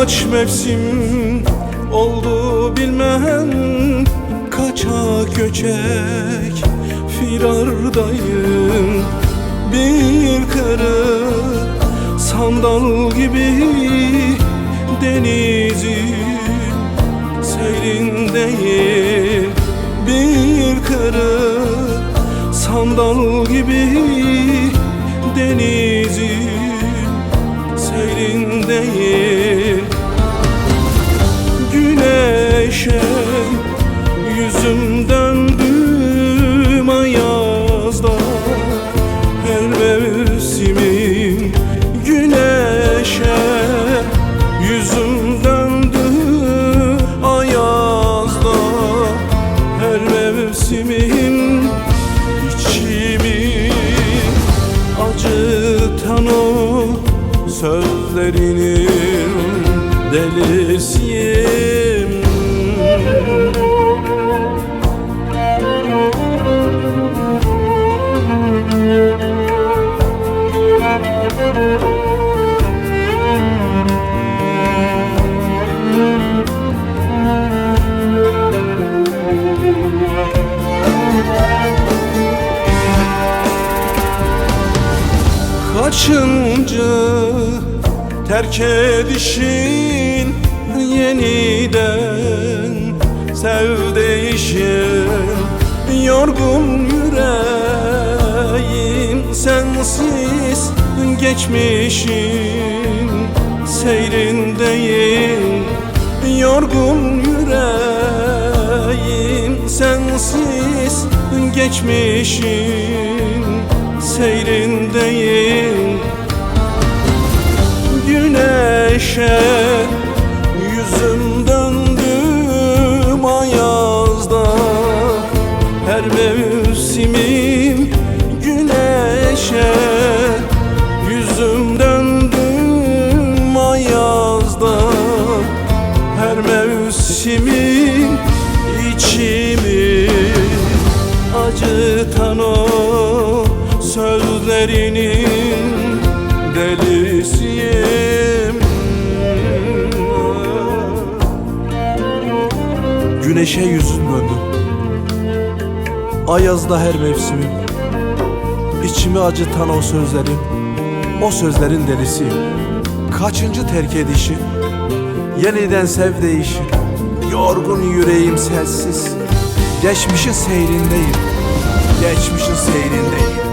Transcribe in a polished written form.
Kaç mevsim oldu bilmem, kaçak göçek firardayım. Bir kırık sandal gibi denizin seyrindeyim. Bir kırık sandal gibi denizin seyrindeyim. Güneşe yüzüm döndüm ayazda, her mevsimim. Güneşe yüzüm döndü ayazda, her mevsimim. İçimi acıtan o sözlerinin delisiyim. Kaçıncı terk edişin, yeniden sev değişin. Yorgun yüreğim sensiz, geçmişin seyrindeyim. Yorgun yüreğim sensiz, geçmişin seyrindeyim. Güneşe yüzüm döndüm ayazda, her mevsimim. Güneşe yüzüm döndüm ayazda, her mevsimim. İçimi acıtan o sözlerinin delisiyim. Güneşe yüzüm döndüm ayazda, her mevsimim. İçimi acıtan o sözlerin, o sözlerin delisiyim. Kaçıncı terk edişi, yeniden sev değişi. Yorgun yüreğim sensiz, geçmişin seyrindeyim. Geçmişin seyrindeyim.